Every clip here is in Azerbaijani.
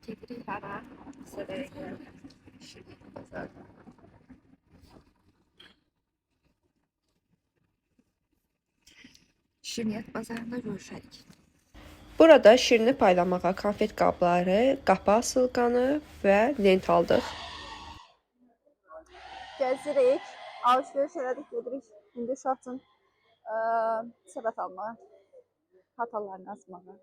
Gedirik hara? Sıraya gəldik. Şirkət bazarına. Şirniyyat bazarında görüşərik. Burada şirini paylamağa konfet qabları, qapa asılqanı və lent aldıq. Gəzirik, alışveriş elədik, gedirik. İndi uşaq üçün səbət almağa, xatalarını asmağa.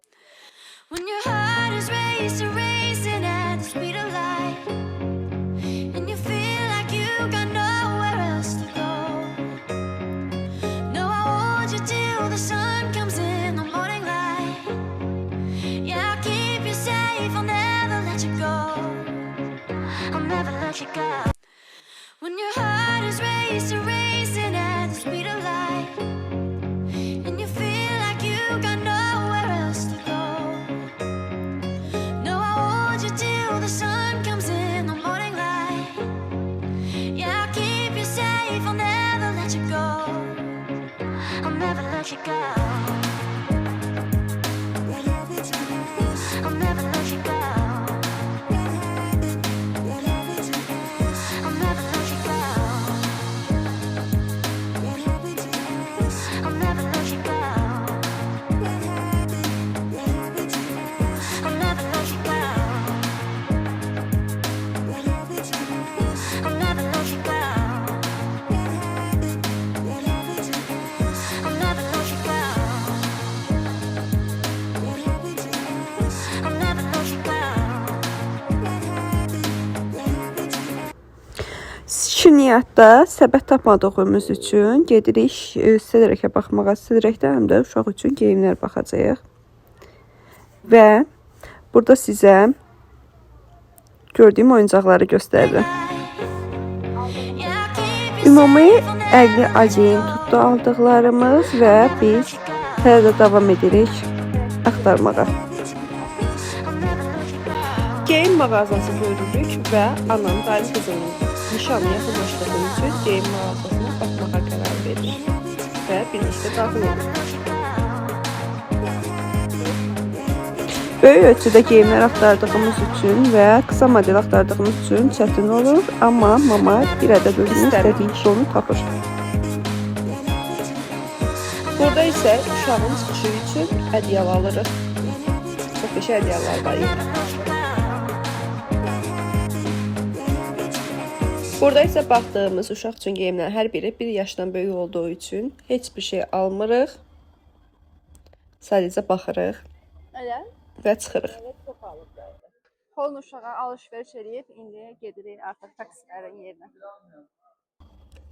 When your heart is racing, racing at the speed of light, and you feel like you got nowhere else to go. No, I hold you till the sun comes in the morning light. Yeah, I'll keep you safe, I'll never let you go. I'll never let you go. When your heart is racing, racing at the speed of light, and you feel like you got nowhere else to go. No, I hold you till the sun comes in the morning light. Yeah, I'll keep you safe, I'll never let you go. I'll never let you go. I'll never let you go. I'll never let you go. I'll never let you go. I'll never let you go. I'll never let you go. I'll never let you go. I'll never let you go. Şirniyyatda səbət tapmadığımız üçün gedirik Sedrəkə baxmağa. Sedrəkdə həm də uşaq üçün geyimlər baxacağıq. Və burada sizə gördüyüm oyuncaqları göstərirəm. Ümumi 50 agen tutdu aldıqlarımız və biz hələ də davam edirik axtarmağa. Geyim mağazası görürük və anam dayım qızının nişanı yaxınlaşdığı üçün geyim mağazasına baxmağa qərar verir və birlikdə daxil olur. Böyük ölçüdə geyimlər axtardığımız üçün və qısa model axtardığımız üçün çətin olur, amma mama bir ədəd özünün istədiyi onu tapır. Burada isə uşağın çıxışı üçün ədyal alırıq. Çox qəşəng ədyallar var idi. Burada isə baxdığımız uşaq üçün geyimlər hər biri 1 yaşdan böyük olduğu üçün heç bir şey almırıq. Sadəcə baxırıq Elə? və çıxırıq. Evet, çox alıbdır. Polun uşağa alışveriş edib, indi gedirik artıq taksilərin yerinə.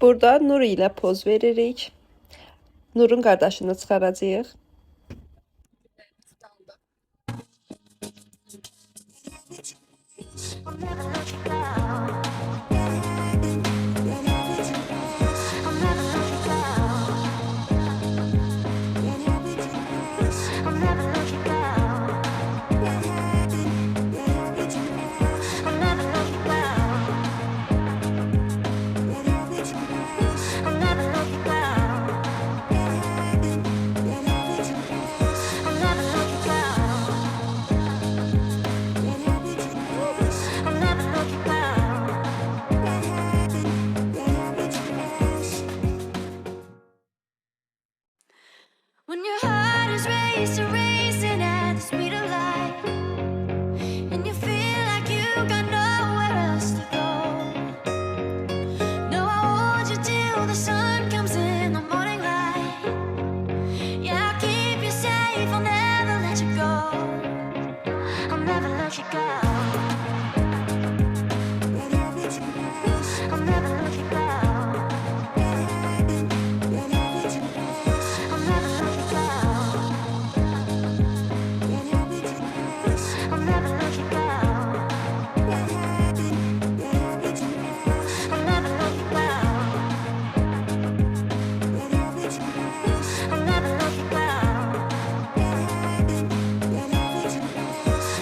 Burada Nur ilə poz veririk. Nurun qardaşını çıxaracağıq. I'll never let you go. I'll never let you go. I'll never let you go. I'll never let you go. I'll never let you go. I'll never let you go. I'll never let you go. When your heart is racing, racing at the speed of light, and you feel like you got nowhere else to go. No, I hold you till the sun comes in the morning light. Yeah, I'll keep you safe, I'll never let you go. I'll never let you go. I'll never let you go. I'll never let you go. I'll never let you go. I'll never let you go. I'll never let you go.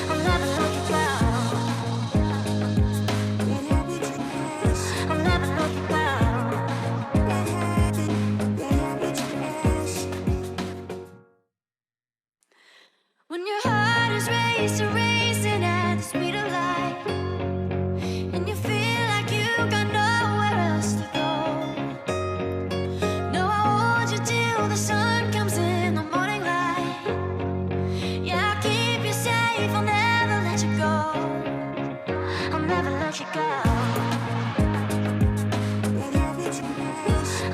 I'll never let you go. let you go.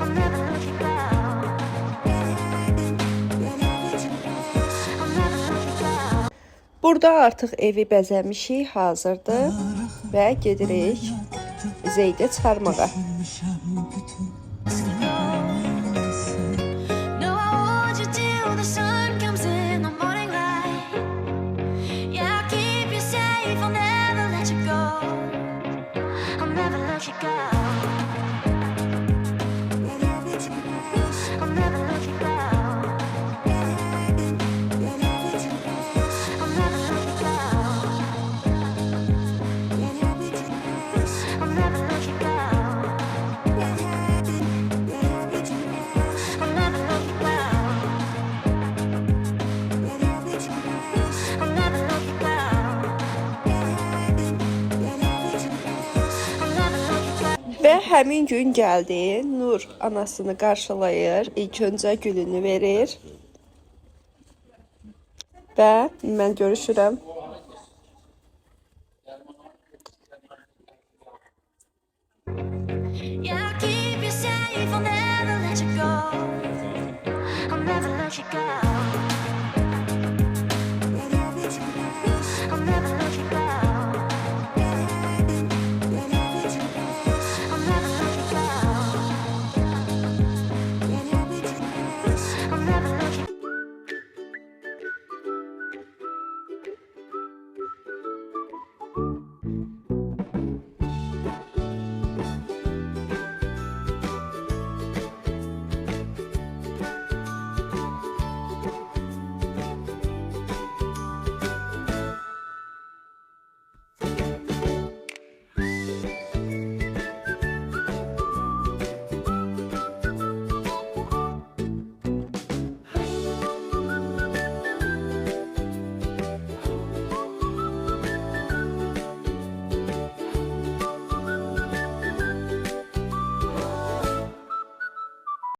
I'll never let you go. I'll never let you go. Burada artıq evi bəzəmişik, hazırdır və gedirik Zeydə çıxarmağa. No, I hold you till the sun comes in the morning light. Yeah, I'll keep you safe, I'll never let you go. I'll never let you go. I'll never let you go. I'll never let you go. I'll never let you go. I'll never let you go. I'll never let you go. I'll never let you go. Və həmin gün gəldi, Nur anasını qarşılayır, ilk öncə gülünü verir və mən görüşürəm. Yeah, I'll keep you safe, I'll never let you go. I'll never let you go. I'll never let you go. I'll never let you go. I'll never let you go.